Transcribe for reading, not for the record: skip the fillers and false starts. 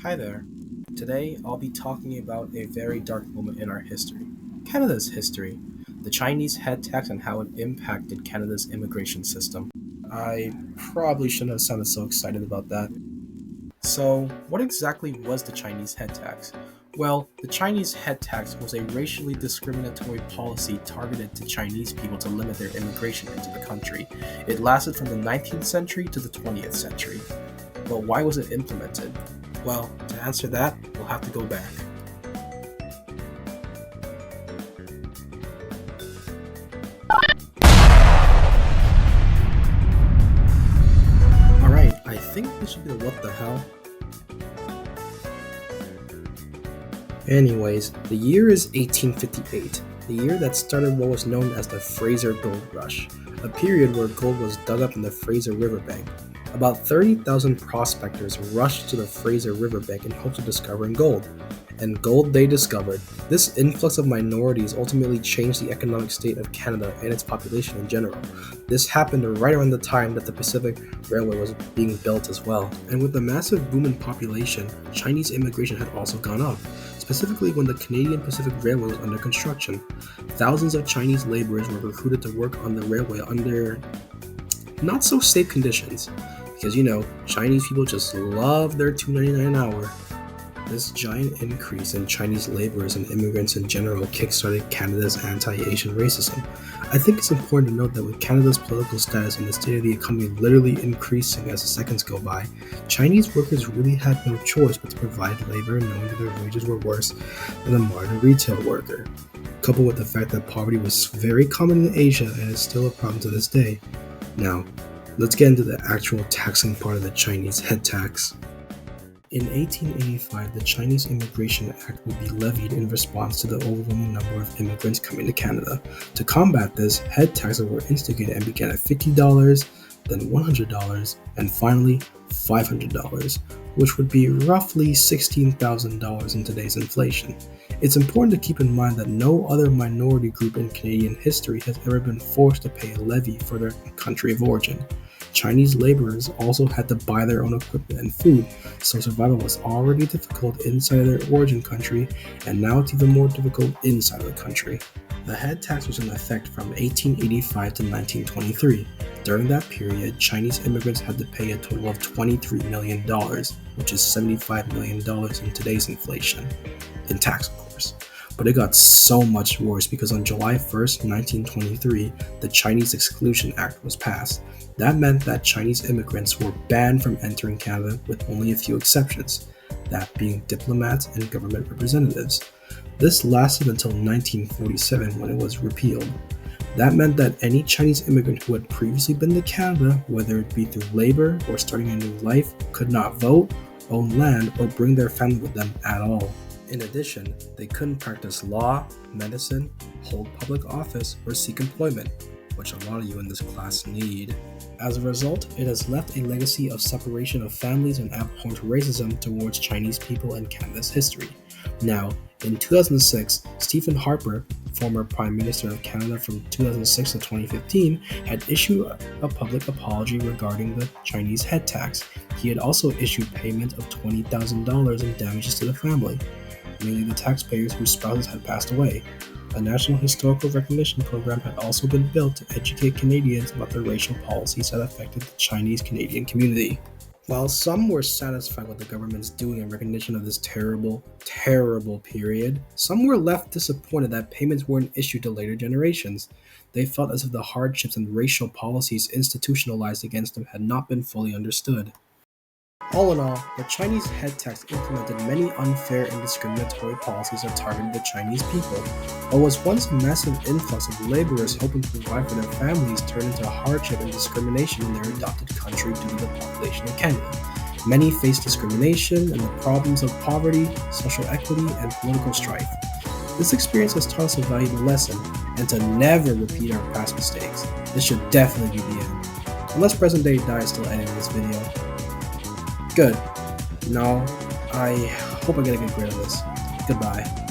Hi there. Today I'll be talking about a very dark moment in our history Canada's history, the Chinese head tax, and how it impacted Canada's immigration system. I probably shouldn't have sounded so excited about that. So, what exactly was the Chinese head tax? Well, the Chinese head tax was a racially discriminatory policy targeted to Chinese people to limit their immigration into the country. It lasted from the 19th century to the 20th century. But why was it implemented? Well, to answer that, we'll have to go back. Alright, I think this should be the what the hell. Anyways, the year is 1858, the year that started what was known as the Fraser Gold Rush, a period where gold was dug up in the Fraser Riverbank. About 30,000 prospectors rushed to the Fraser Riverbank in hopes of discovering gold. And gold they discovered. This influx of minorities ultimately changed the economic state of Canada and its population in general. This happened right around the time that the Pacific Railway was being built as well. And with the massive boom in population, Chinese immigration had also gone up, specifically when the Canadian Pacific Railway was under construction. Thousands of Chinese laborers were recruited to work on the railway under not so safe conditions. Because Chinese people just love their $2.99 an hour. This giant increase in Chinese laborers and immigrants in general kickstarted Canada's anti-Asian racism. I think it's important to note that with Canada's political status and the state of the economy literally increasing as the seconds go by, Chinese workers really had no choice but to provide labor knowing that their wages were worse than a modern retail worker. Coupled with the fact that poverty was very common in Asia and is still a problem to this day. Now, let's get into the actual taxing part of the Chinese head tax. In 1885, the Chinese Immigration Act would be levied in response to the overwhelming number of immigrants coming to Canada. To combat this, head taxes were instigated and began at $50, then $100, and finally $500, which would be roughly $16,000 in today's inflation. It's important to keep in mind that no other minority group in Canadian history has ever been forced to pay a levy for their country of origin. Chinese laborers also had to buy their own equipment and food, so survival was already difficult inside of their origin country, and now it's even more difficult inside of the country. The head tax was in effect from 1885 to 1923. During that period, Chinese immigrants had to pay a total of $23 million, which is $75 million in today's inflation, in tax of course. But it got so much worse because on July 1st, 1923, the Chinese Exclusion Act was passed. That meant that Chinese immigrants were banned from entering Canada with only a few exceptions, that being diplomats and government representatives. This lasted until 1947 when it was repealed. That meant that any Chinese immigrant who had previously been to Canada, whether it be through labor or starting a new life, could not vote, own land, or bring their family with them at all. In addition, they couldn't practice law, medicine, hold public office, or seek employment, which a lot of you in this class need. As a result, it has left a legacy of separation of families and abhorrent racism towards Chinese people in Canada's history. Now, in 2006, Stephen Harper, former Prime Minister of Canada from 2006 to 2015, had issued a public apology regarding the Chinese head tax. He had also issued payment of $20,000 in damages to the family, mainly the taxpayers whose spouses had passed away. A national historical recognition program had also been built to educate Canadians about the racial policies that affected the Chinese Canadian community. While some were satisfied with the government's doing in recognition of this terrible, terrible period, some were left disappointed that payments weren't issued to later generations. They felt as if the hardships and racial policies institutionalized against them had not been fully understood. All in all, the Chinese head tax implemented many unfair and discriminatory policies that targeted the Chinese people. What was once a massive influx of laborers hoping to provide for their families turned into hardship and discrimination in their adopted country due to the population of Canada. Many faced discrimination and the problems of poverty, social equity, and political strife. This experience has taught us a valuable lesson, and to never repeat our past mistakes. This should definitely be the end. Unless present day Dai is still editing this video. Good. Now, I hope I get a good grade on this. Goodbye.